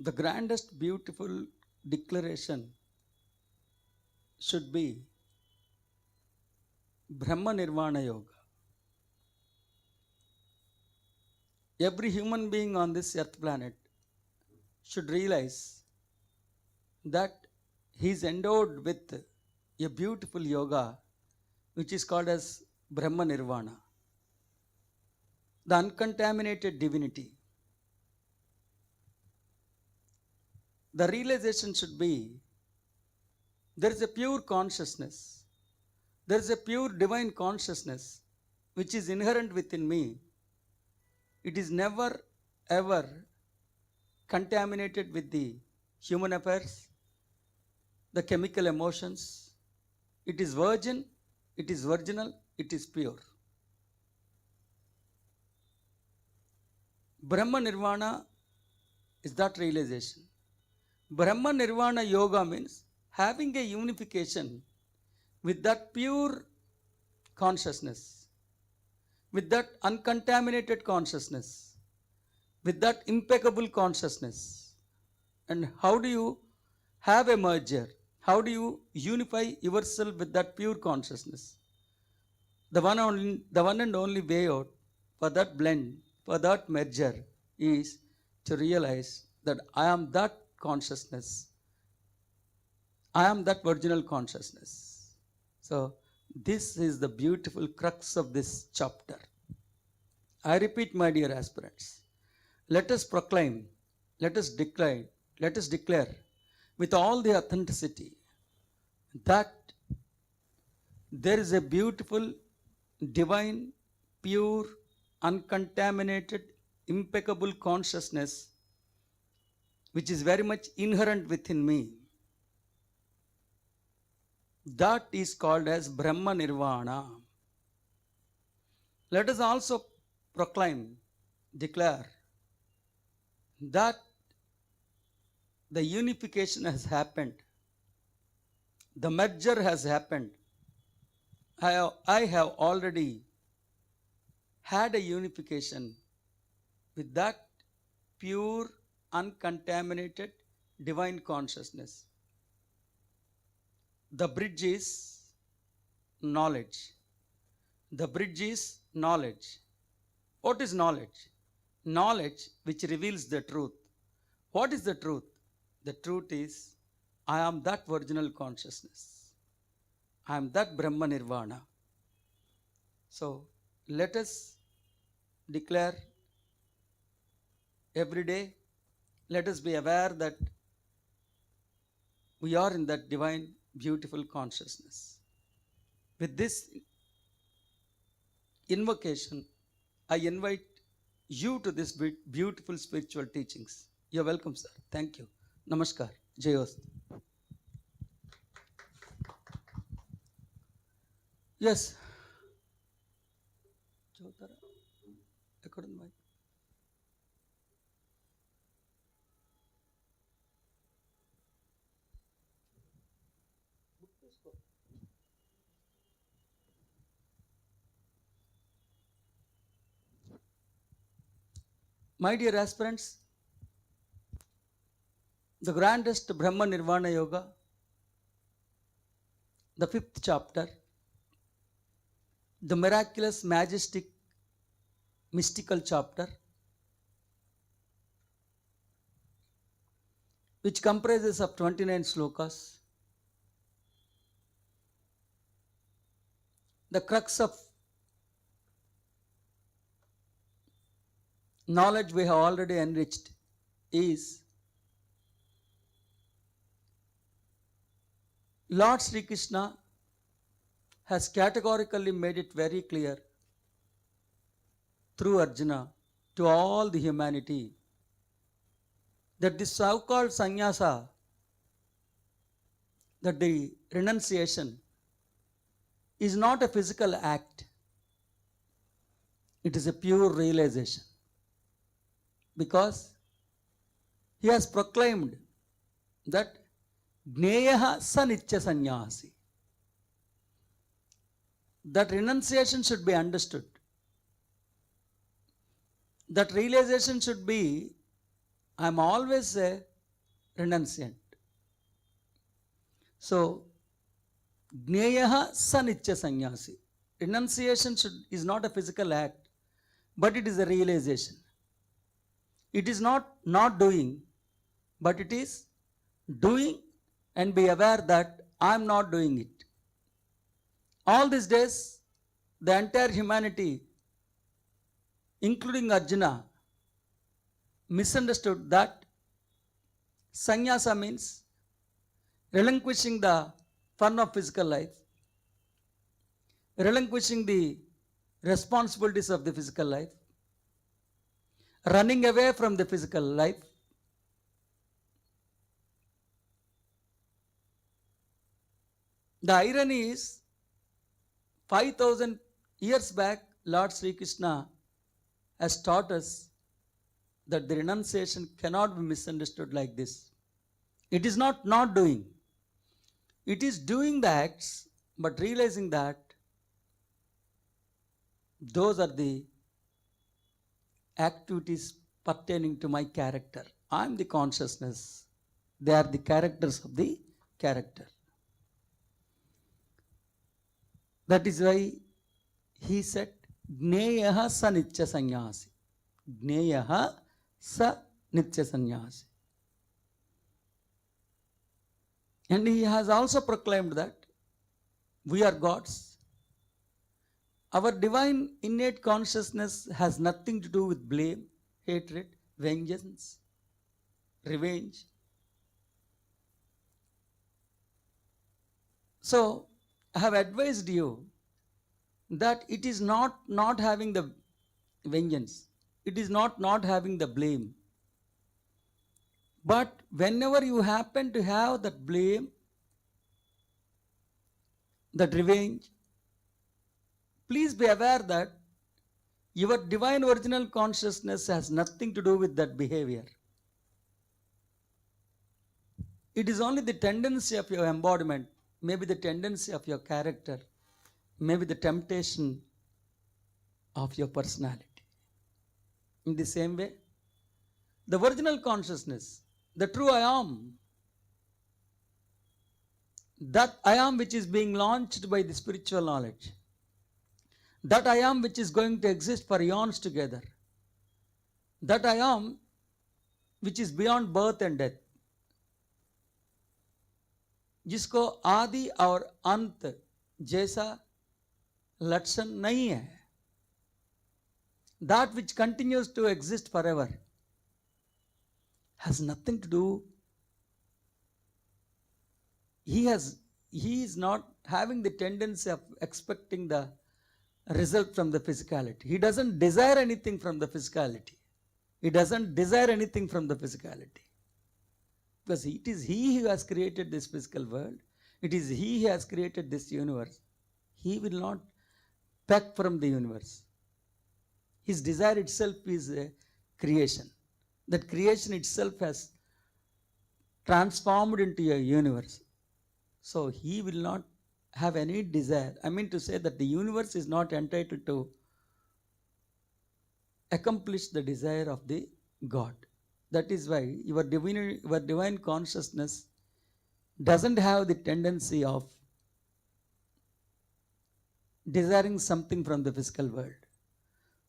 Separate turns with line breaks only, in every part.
The grandest beautiful declaration should be Brahma Nirvana Yoga. Every human being on this earth planet should realize that he is endowed with a beautiful yoga which is called as Brahma Nirvana, the uncontaminated divinity. The realization should be there is a pure consciousness, there is a pure divine consciousness which is inherent within me. It is never ever contaminated with the human affairs, the chemical emotions. It is virgin, it is virginal, it is pure. Brahma Nirvana is that realization. Brahma Nirvana Yoga means having a unification with that pure consciousness, with that uncontaminated consciousness, with that impeccable consciousness. And how do you have a merger? How do you unify yourself with that pure consciousness? The one and only way out for that blend, for that merger, is to realize that I am that consciousness. I am that virginal consciousness. So this is the beautiful crux of this chapter. I repeat, my dear aspirants, let us proclaim, let us declare with all the authenticity that there is a beautiful, divine, pure, uncontaminated, impeccable consciousness which is very much inherent within me. That is called as Brahma Nirvana. Let us also proclaim, declare that the unification has happened. The merger has happened. I have already had a unification with that pure, uncontaminated, divine consciousness. The bridge is knowledge. The bridge is knowledge. What is knowledge? Knowledge which reveals the truth. What is the truth? The truth is, I am that virginal consciousness. I am that Brahma Nirvana. So let us declare every day, let us be aware that we are in that divine, beautiful consciousness. With this invocation, I invite you to this beautiful spiritual teachings. You're welcome, sir. Thank you. Namaskar. Jai Host. Yes. My dear aspirants, the grandest Brahma Nirvana Yoga, the 5th chapter, the miraculous, majestic, mystical chapter, which comprises of 29 slokas. The crux of knowledge we have already enriched is Lord Sri Krishna has categorically made it very clear through Arjuna to all the humanity that this so-called sannyasa, that the renunciation is not a physical act. It is a pure realization. Because he has proclaimed that Jneyaha Sanitya Sannyasi. That renunciation should be understood. That realization should be, I am always a renunciant. So, Jnayaha sanitya sannyasi. Renunciation is not a physical act, but it is a realization. It is not doing, but it is doing and be aware that I am not doing it. All these days, the entire humanity, including Arjuna, misunderstood that sannyasa means relinquishing the fun of physical life, relinquishing the responsibilities of the physical life, running away from the physical life. The irony is, 5,000 years back, Lord Sri Krishna has taught us that the renunciation cannot be misunderstood like this. It is not doing. It is doing the acts, but realizing that those are the activities pertaining to my character. I am the consciousness. They are the characters of the character. That is why he said, Jneyaha sa nitya sannyasi. Jneyaha sa nitya sannyasi. And he has also proclaimed that we are gods. Our divine innate consciousness has nothing to do with blame, hatred, vengeance, revenge. So, I have advised you that it is not having the vengeance. It is not having the blame. But whenever you happen to have that blame, that revenge, please be aware that your divine original consciousness has nothing to do with that behavior. It is only the tendency of your embodiment, maybe the tendency of your character, maybe the temptation of your personality. In the same way, the original consciousness, the true I am, that I am which is being launched by the spiritual knowledge, that I am which is going to exist for eons together, that I am which is beyond birth and death, जिसको आदि और अंत जैसा लक्षण नहीं है, that which continues to exist forever, has nothing to do. He is not having the tendency of expecting the result from the physicality. He doesn't desire anything from the physicality. He doesn't desire anything from the physicality. Because it is he who has created this physical world. It is he who has created this universe. He will not peck from the universe. His desire itself is a creation. That creation itself has transformed into a universe. So he will not have any desire. I mean to say that the universe is not entitled to accomplish the desire of the God. That is why your divine consciousness doesn't have the tendency of desiring something from the physical world.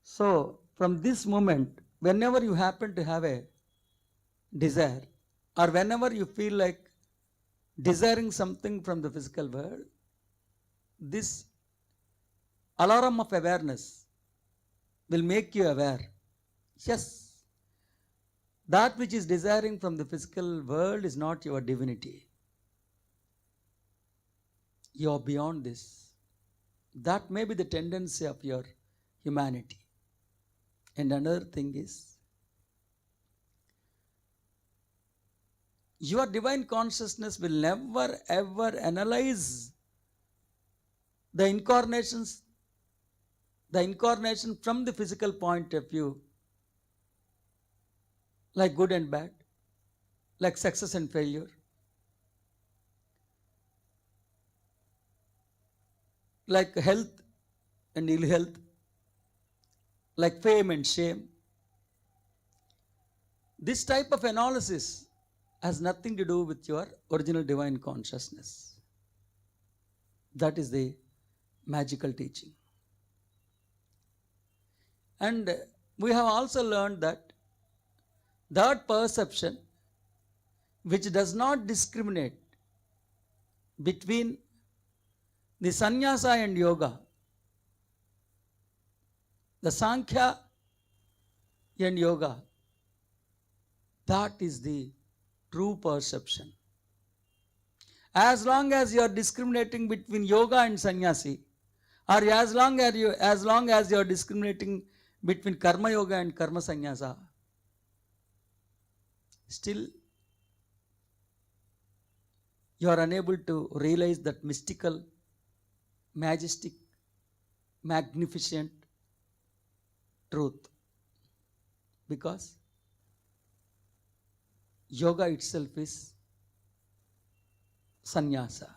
So, from this moment, whenever you happen to have a desire, or whenever you feel like desiring something from the physical world, this alarm of awareness will make you aware. Yes, that which is desiring from the physical world is not your divinity. You are beyond this. That may be the tendency of your humanity. And another thing is, your divine consciousness will never ever analyze the incarnation from the physical point of view, like good and bad, like success and failure, like health and ill health, like fame and shame. This type of analysis has nothing to do with your original divine consciousness. That is the magical teaching. And we have also learned that that perception which does not discriminate between the sannyasa and yoga, the Sankhya and yoga, that is the true perception. As long as you are discriminating between yoga and sannyasi, or as long as you are discriminating between karma yoga and karma sannyasa, still you are unable to realize that mystical, majestic, magnificent truth, because yoga itself is sannyasa.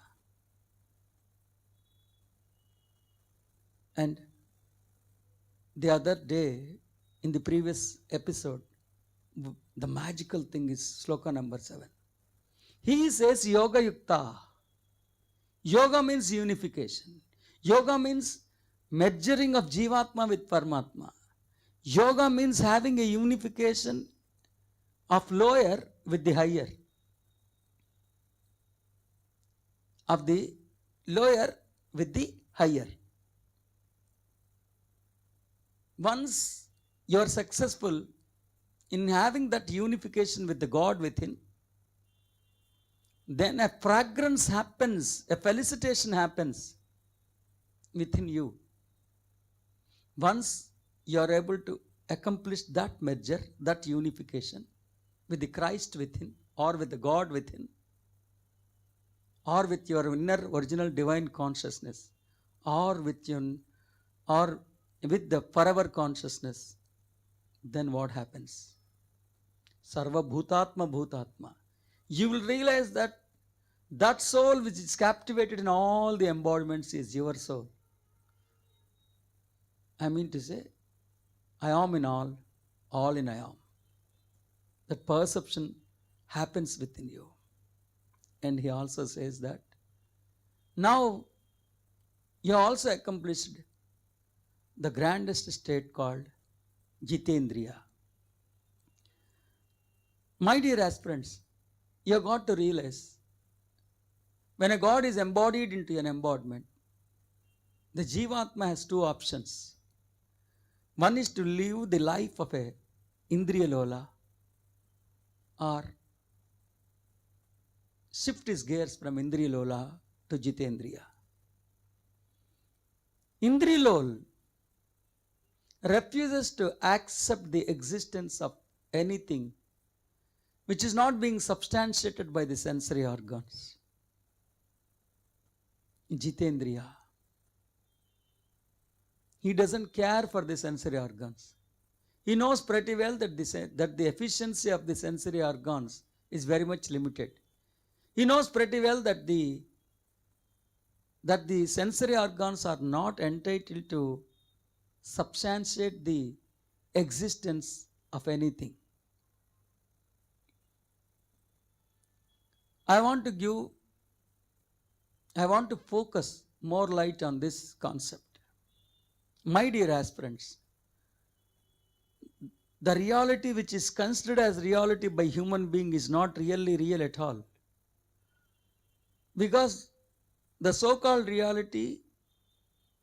And the other day, in the previous episode, the magical thing is sloka number 7. He says yoga yukta. Yoga means unification. Yoga means merging of Jivatma with Paramatma. Yoga means having a unification of lower with the higher, of the lower with the higher. Once you are successful in having that unification with the God within, then a fragrance happens, a felicitation happens within you. Once you are able to accomplish that merger, that unification with the Christ within, or with the God within, or with your inner original divine consciousness, or with the forever consciousness, then what happens? Sarva bhutatma bhutatma. You will realize that that soul which is captivated in all the embodiments is your soul. I mean to say, I am in all in I am. That perception happens within you. And he also says that now you also accomplished the grandest state called Jitendriya. My dear aspirants, you have got to realize, when a God is embodied into an embodiment, the Jivatma has two options. One is to live the life of a Indriya Lola, or shift his gears from Indriya Lola to Jitendriya. Indriya Lola refuses to accept the existence of anything which is not being substantiated by the sensory organs. Jitendriya, he doesn't care for the sensory organs. He knows pretty well that the efficiency of the sensory organs is very much limited. He knows pretty well that the sensory organs are not entitled to substantiate the existence of anything. I want to focus more light on this concept. My dear aspirants, the reality which is considered as reality by human being is not really real at all. Because the so-called reality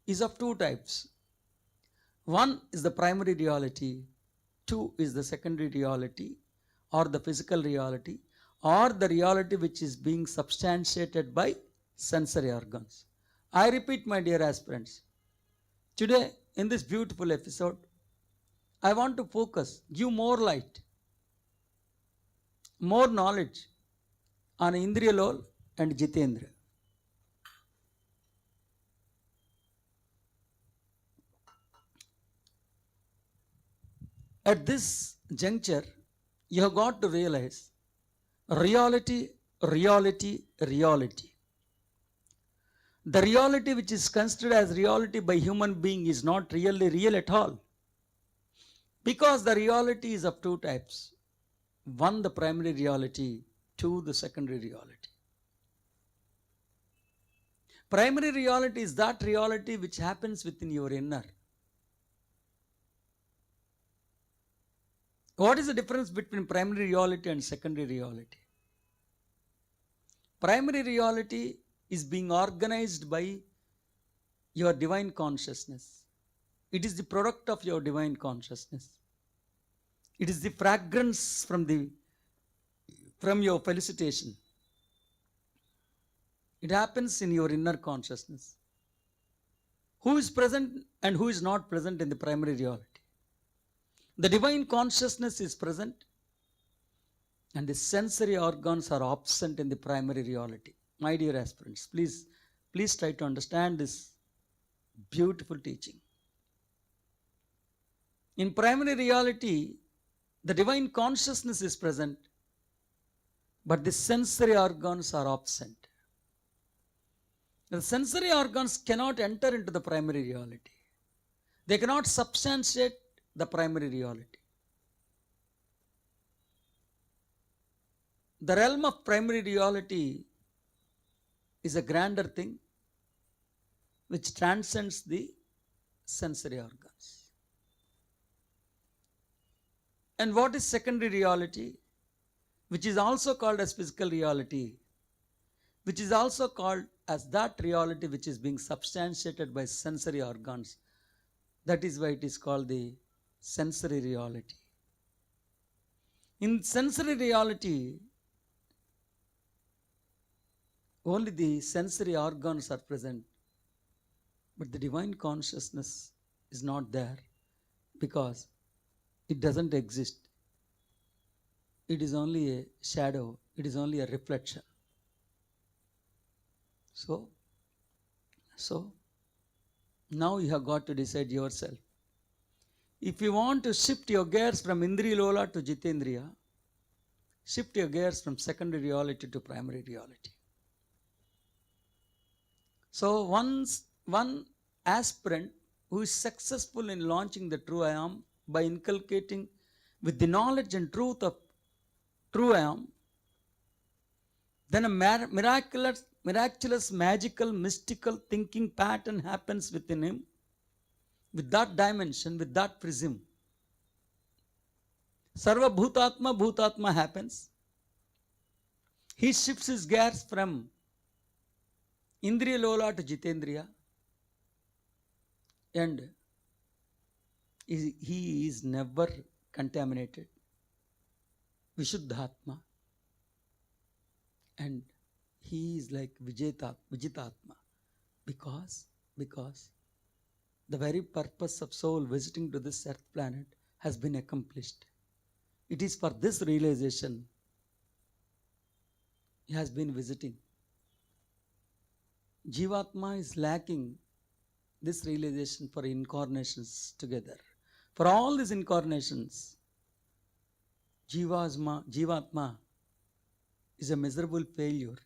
is of two types. One is the primary reality, two is the secondary reality, or the physical reality, or the reality which is being substantiated by sensory organs. I repeat, my dear aspirants, today in this beautiful episode, I want to focus, give more light, more knowledge on Indriya Lol and Jitendra. At this juncture, you have got to realize reality, reality, reality. The reality which is considered as reality by human being is not really real at all. Because the reality is of two types. One, the primary reality. to the secondary reality. Primary reality is that reality which happens within your inner. What is the difference between primary reality and secondary reality? Primary reality is being organized by your divine consciousness. It is the product of your divine consciousness. It is the fragrance from your felicitation. It happens in your inner consciousness. Who is present and who is not present in the primary reality? The divine consciousness is present and the sensory organs are absent in the primary reality. My dear aspirants, please try to understand this beautiful teaching. In primary reality, the divine consciousness is present, but the sensory organs are absent. The sensory organs cannot enter into the primary reality. They cannot substantiate the primary reality. The realm of primary reality is a grander thing which transcends the sensory organs. And what is secondary reality? Which is also called as physical reality, which is also called as that reality which is being substantiated by sensory organs. That is why it is called the sensory reality. In sensory reality, only the sensory organs are present, but the divine consciousness is not there because it doesn't exist. It is only a shadow, it is only a reflection. So now you have got to decide yourself. If you want to shift your gears from Indriya Lola to Jitendriya, shift your gears from secondary reality to primary reality. So one aspirant who is successful in launching the true I am by inculcating with the knowledge and truth of true I am, then a miraculous, magical, mystical thinking pattern happens within him with that dimension, with that prism. Sarva Bhutatma happens. He shifts his gears from Indriya Lola to Jitendriya, and he is never contaminated. Vishuddhatma. And he is like Vijitatma. Because the very purpose of soul visiting to this earth planet has been accomplished. It is for this realization he has been visiting. Jivatma is lacking this realization for incarnations together. For all these incarnations, Jivatma is a miserable failure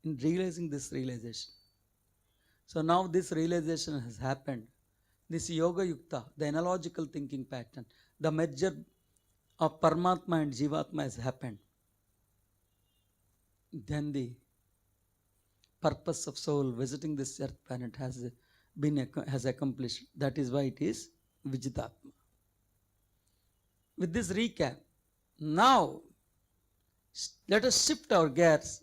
in realizing this realization. So now this realization has happened. This Yoga Yukta, the analogical thinking pattern, the merger of Paramatma and Jivatma has happened. Then the purpose of soul visiting this earth planet has accomplished. That is why it is Vijitatma. With this recap, now let us shift our gears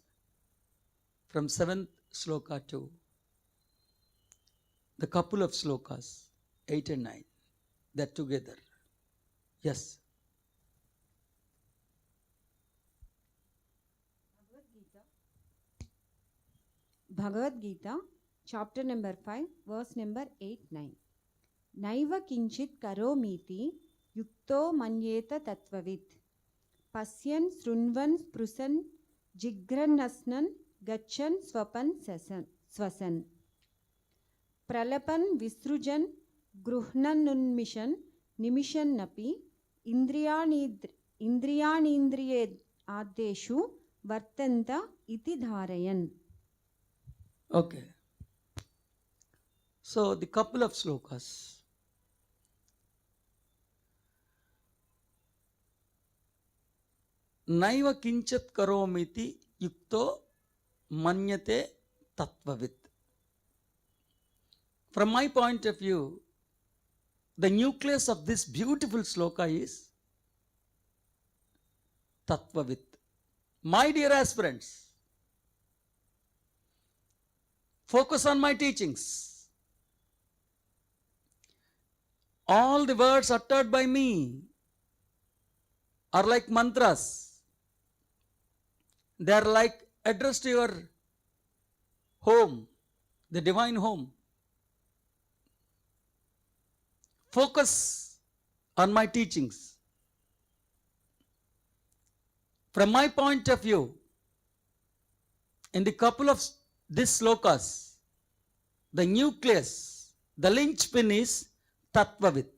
from 7th sloka to the couple of slokas, 8 and 9. They're together. Yes.
Bhagavath Geetha, chapter number 5, verse number 8-9. Naiva kinchit karomiti yukto manyeta tattvavit. Pasyan srunvan sprusan jigranasnan gachan swapan swasan. Pralapan visrujan gruhnanunmishan nimishan napi indriyanindriye adeshu vartanta iti dharayan.
Okay. So the couple of slokas. naiva kinchat karomiti yukto manyate tattvavit. From my point of view, the nucleus of this beautiful sloka is tattvavit. My dear aspirants, focus on my teachings. All the words uttered by me are like mantras. They are like addressed to your home, the divine home. Focus on my teachings. From my point of view, in the couple of these slokas, the nucleus, the linchpin is tattvavit.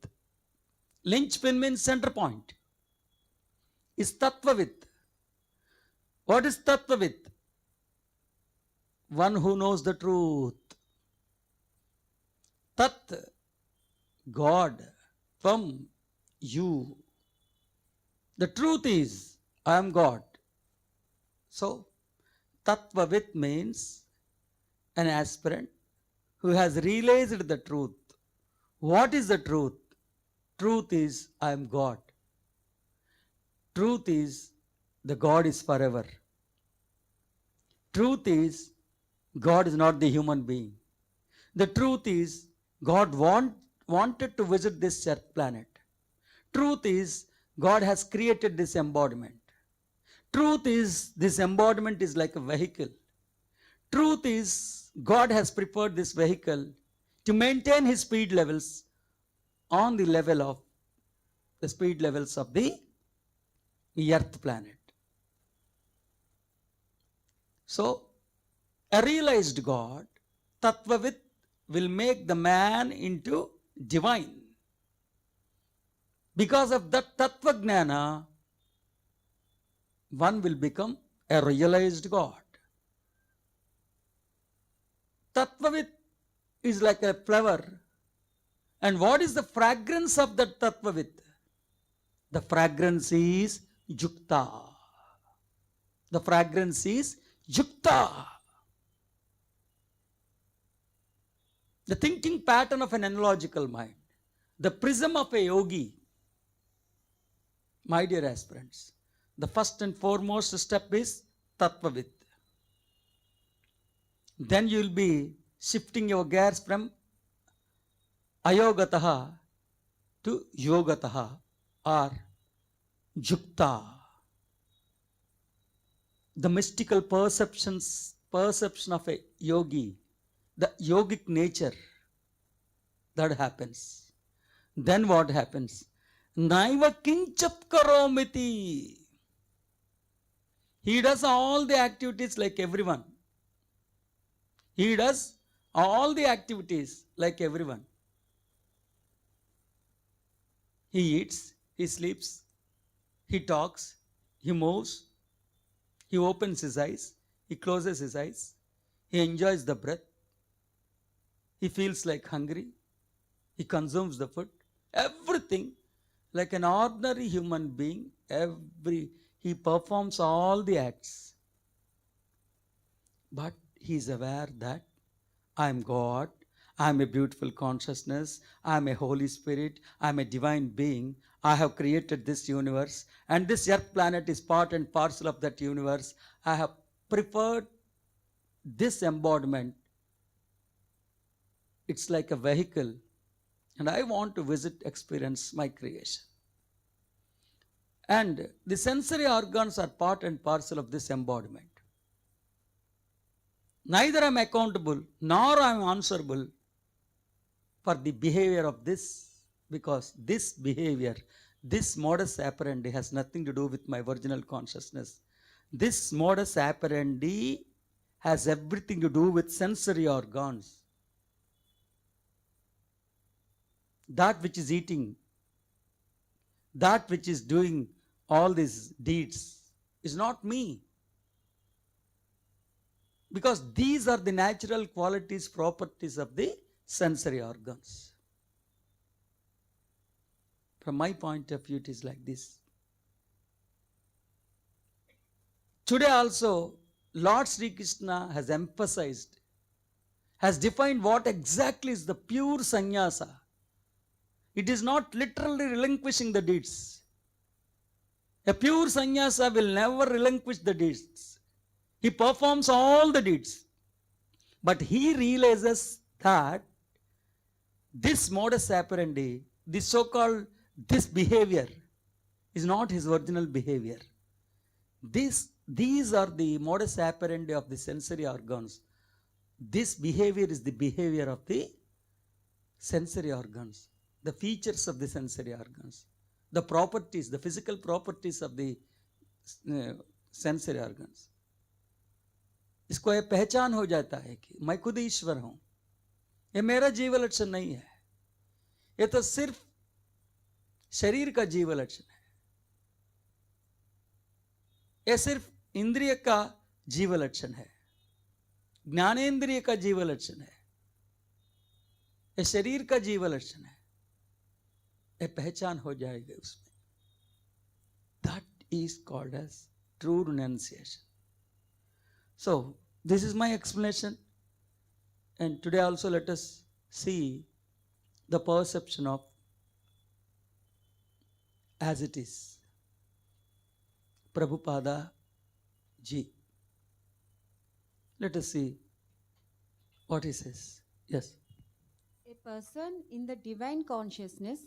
Linchpin means center point. Is tattvavit. What is tattvavit? One who knows the truth. Tat, God, from you. The truth is, I am God. So, tattvavit means an aspirant who has realized the truth. What is the truth? Truth is, I am God. Truth is, the God is forever. Truth is, God is not the human being. The truth is, God wanted to visit this earth planet. Truth is, God has created this embodiment. Truth is, this embodiment is like a vehicle. Truth is, God has prepared this vehicle to maintain his speed levels on the level of the speed levels of the earth planet. So, a realized God, Tattvavit, will make the man into divine. Because of that Tattva Gnana, one will become a realized God. Tattvavit is like a flower. And what is the fragrance of that Tattvavit? The fragrance is Yukta. The fragrance is Yukta. The thinking pattern of an analogical mind. The prism of a yogi. My dear aspirants, the first and foremost step is Tattvavit. Then you will be shifting your gears from Ayogataha to Yogataha or Yukta. The mystical perception of a yogi, the yogic nature, that happens. Then what happens? Naiva kinchat karomiti. He does all the activities like everyone. He does all the activities like everyone. He eats, he sleeps, he talks, he moves, he opens his eyes, he closes his eyes, he enjoys the breath, he feels like hungry, he consumes the food, everything like an ordinary human being. He performs all the acts. But he is aware that I am God, I am a beautiful consciousness, I am a Holy Spirit, I am a divine being, I have created this universe, and this earth planet is part and parcel of that universe. I have preferred this embodiment. It's like a vehicle, and I want to visit, experience my creation. And the sensory organs are part and parcel of this embodiment. Neither I am accountable nor I am answerable for the behavior of this, because this behavior, this modus operandi has nothing to do with my original consciousness. This modus operandi has everything to do with sensory organs. That which is eating, that which is doing all these deeds is not me. Because these are the natural qualities, properties of the sensory organs. From my point of view, it is like this. Today also, Lord Sri Krishna has emphasized, has defined what exactly is the pure sannyasa. It is not literally relinquishing the deeds. A pure sannyasa will never relinquish the deeds. He performs all the deeds. But he realizes that this modus operandi, this so-called this behavior, is not his original behavior. These are the modus operandi of the sensory organs. This behavior is the behavior of the sensory organs, the features of the sensory organs, the properties, the physical properties of the sensory organs. इसको ये पहचान हो जाता है कि मैं खुद ईश्वर हूं, ये मेरा जीव लक्षण नहीं है, ये तो सिर्फ शरीर का जीव लक्षण है, ये सिर्फ इंद्रिय का जीव लक्षण है, ज्ञानेन्द्रिय का जीव लक्षण है, ये शरीर का जीव लक्षण है, ये पहचान हो जाएगी उसमें. That is called as true renunciation. So, this is my explanation, and today also let us see the perception of as it is. Prabhupada ji. Let us see what he says. Yes.
A person in the divine consciousness,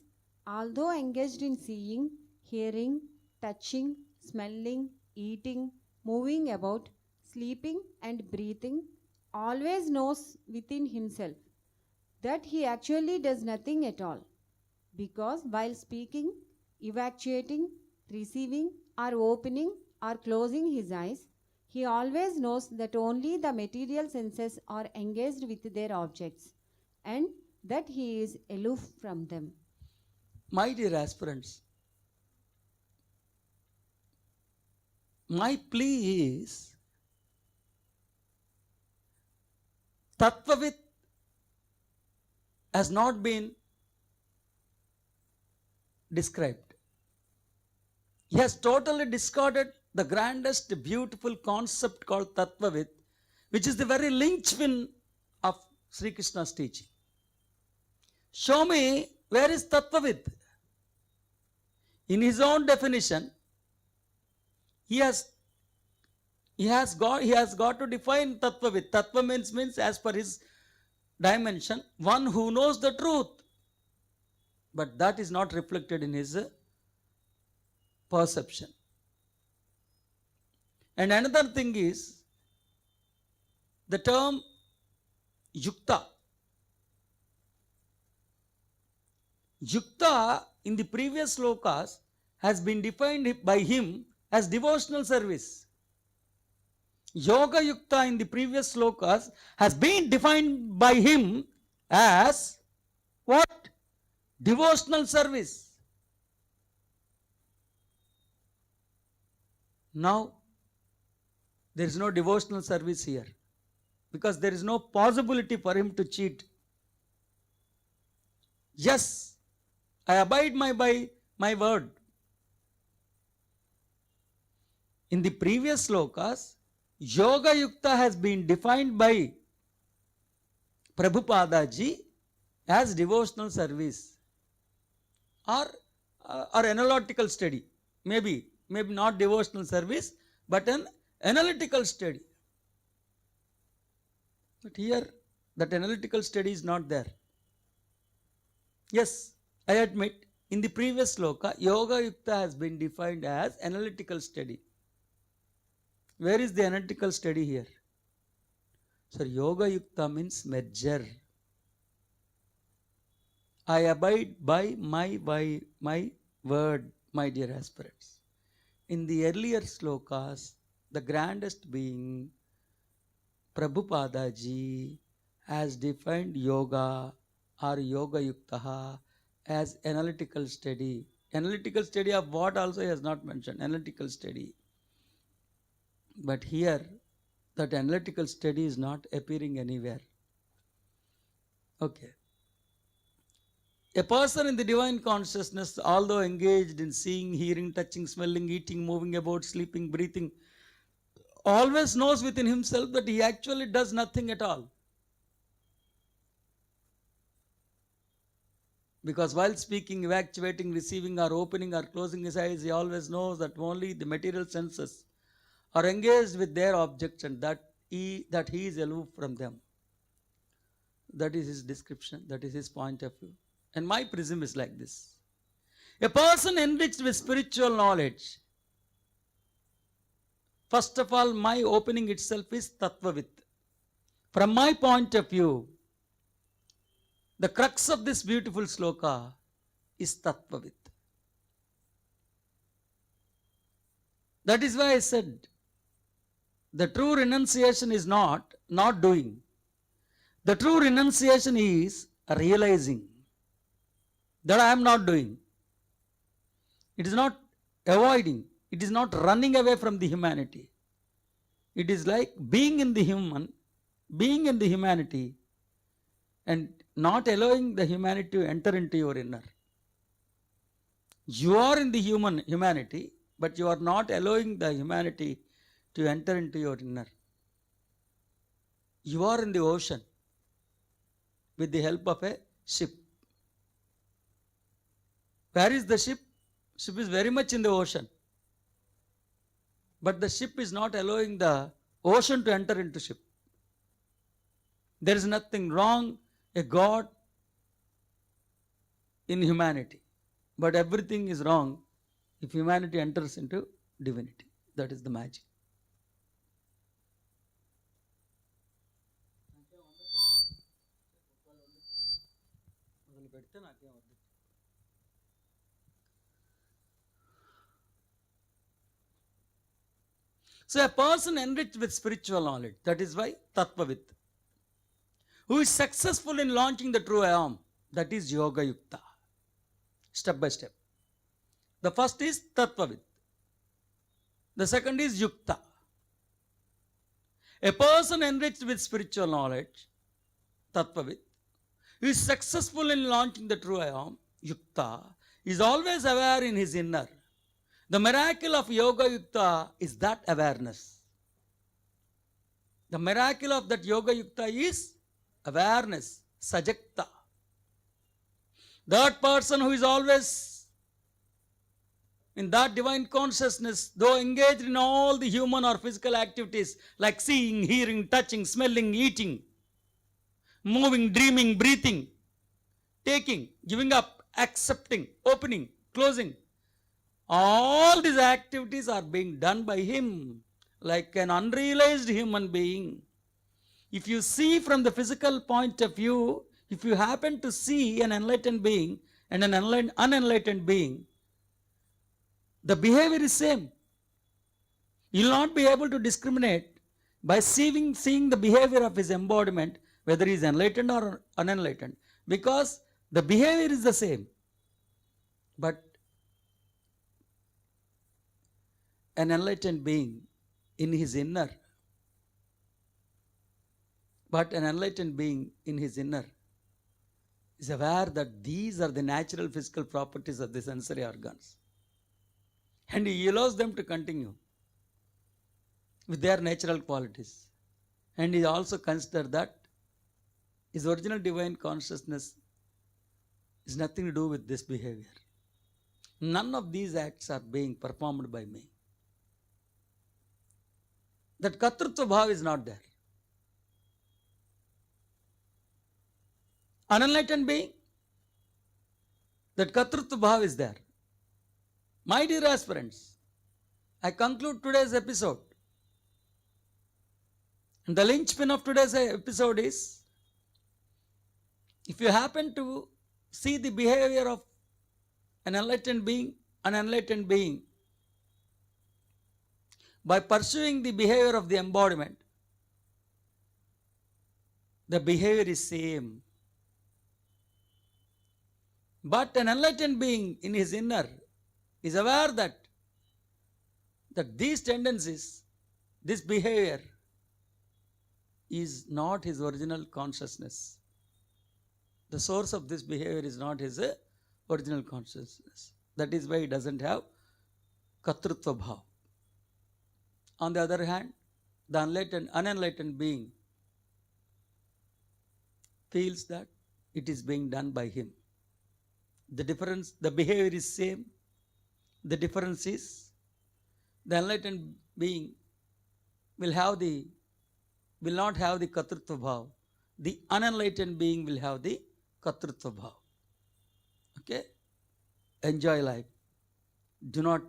although engaged in seeing, hearing, touching, smelling, eating, moving about, sleeping and breathing, always knows within himself that he actually does nothing at all, because while speaking, evacuating, receiving or opening or closing his eyes, he always knows that only the material senses are engaged with their objects and that he is aloof from them.
My dear aspirants, my plea is, Tattvavit has not been described. He has totally discarded the grandest beautiful concept called Tattvavit, which is the very linchpin of Sri Krishna's teaching. Show me where is Tattvavit. In his own definition, he has got to define Tattvavit. Tattva means as per his dimension, one who knows the truth. But that is not reflected in his perception. And another thing is the term yukta. Yukta in the previous slokas has been defined by him as devotional service. Yoga yukta in the previous slokas has been defined by him as what? Devotional service. Now, there is no devotional service here because there is no possibility for him to cheat. Yes, I abide by my word. In the previous slokas, Yoga Yukta has been defined by Prabhupada ji as devotional service or analytical study. Maybe not devotional service, but an analytical study. But here, that analytical study is not there. Yes, I admit, in the previous sloka, Yoga Yukta has been defined as analytical study. Where is the analytical study here? So, Yoga Yukta means merger. I abide by my word, my dear aspirants. In the earlier slokas, the grandest being, Prabhupada ji, has defined yoga or Yoga Yukta as analytical study. Analytical study of what also he has not mentioned, analytical study. But here, that analytical study is not appearing anywhere. Okay. A person in the divine consciousness, although engaged in seeing, hearing, touching, smelling, eating, moving about, sleeping, breathing, always knows within himself that he actually does nothing at all. Because while speaking, evacuating, receiving, or opening or closing his eyes, he always knows that only the material senses are engaged with their objects and that he is aloof from them. That is his description, that is his point of view. And my prism is like this. A person enriched with spiritual knowledge, first of all, my opening itself is Tattvavit. From my point of view, the crux of this beautiful sloka is Tattvavit. That is why I said, the true renunciation is not doing. The true renunciation is realizing that I am not doing. It is not avoiding. It is not running away from the humanity. It is like being in the humanity and not allowing the humanity to enter into your inner. You are in the humanity, but you are not allowing the humanity to enter into your inner. You are in the ocean with the help of a ship. Where is the ship? Ship is very much in the ocean. But the ship is not allowing the ocean to enter into ship. There is nothing wrong, a God in humanity. But everything is wrong if humanity enters into divinity. That is the magic. So a person enriched with spiritual knowledge, that is why Tattvavit, who is successful in launching the true I am, that is Yoga Yukta, step by step. The first is Tattvavit. The second is Yukta. A person enriched with spiritual knowledge, Tattvavit, who is successful in launching the true I am, Yukta, is always aware in his inner. The miracle of Yoga Yukta is that awareness. The miracle of that Yoga Yukta is awareness, Sajakta. That person who is always in that divine consciousness, though engaged in all the human or physical activities like seeing, hearing, touching, smelling, eating, moving, dreaming, breathing, taking, giving up, accepting, opening, closing, all these activities are being done by him like an unrealized human being. If you see from the physical point of view, if you happen to see an enlightened being and an unenlightened being, the behavior is same. You will not be able to discriminate by seeing the behavior of his embodiment, whether he is enlightened or unenlightened, because the behavior is the same. But an enlightened being in his inner, is aware that these are the natural physical properties of the sensory organs. And he allows them to continue with their natural qualities. And he also considers that his original divine consciousness is nothing to do with this behavior. None of these acts are being performed by me. That Katrutva Bhav is not there. Unenlightened being, that Katrutva Bhav is there. My dear aspirants, I conclude today's episode. And the linchpin of today's episode is, if you happen to see the behavior of an enlightened being, an unenlightened being, by pursuing the behavior of the embodiment, the behavior is same. But an enlightened being in his inner is aware that these tendencies, this behavior is not his original consciousness. The source of this behavior is not his original consciousness. That is why he doesn't have Katrutva Bhav. On the other hand, the unenlightened being feels that it is being done by him. The difference, the behavior is same. The difference is the enlightened being will not have the katrutva bhav. The unenlightened being will have the katrutva bhav. Okay? Enjoy life. Do not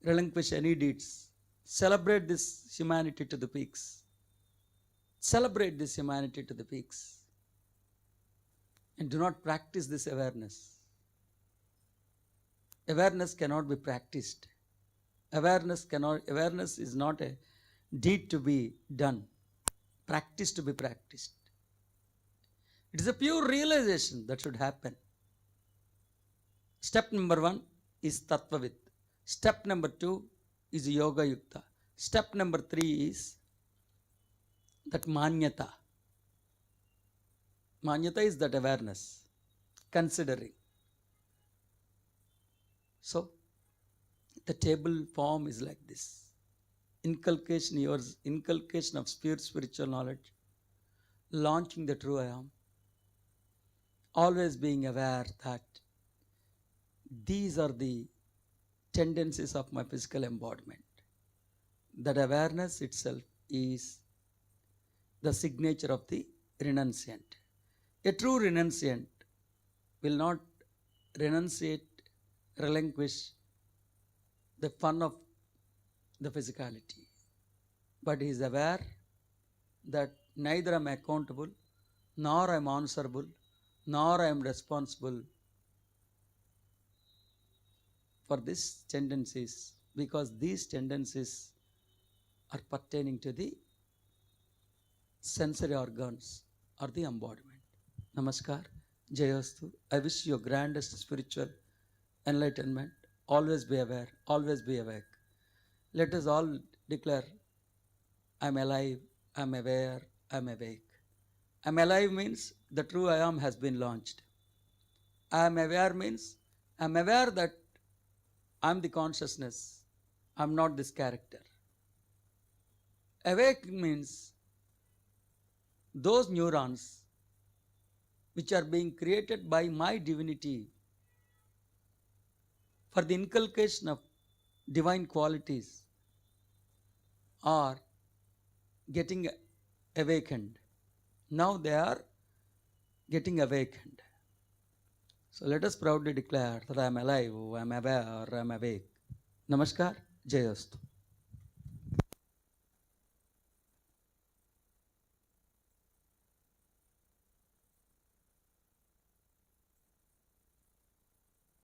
relinquish any deeds. Celebrate this humanity to the peaks. Celebrate this humanity to the peaks. And do not practice this awareness. Awareness cannot be practiced. Awareness is not a deed to be done. Practice to be practiced. It is a pure realization that should happen. Step number 1 is Tattvavit. Step number 2 is Yoga Yukta. Step number 3 is that Manyata. Manyata is that awareness, considering. So, the table form is like this. Inculcation of spiritual knowledge, launching the true I am, always being aware that these are the tendencies of my physical embodiment. That awareness itself is the signature of the renunciant. A true renunciant will not relinquish the fun of the physicality, but he is aware that neither I am accountable, nor I am answerable, nor I am responsible for these tendencies, because these tendencies are pertaining to the sensory organs or the embodiment. Namaskar, Jayastu. I wish you grandest spiritual enlightenment. Always be aware, always be awake. Let us all declare, I am alive, I am aware, I am awake. I am alive means the true I am has been launched. I am aware means I am aware that I am the consciousness, I am not this character. Awake means those neurons which are being created by my divinity for the inculcation of divine qualities are getting awakened. Now they are getting awakened. So let us proudly declare that I am alive, I am aware, I am awake. Namaskar, Jayastu.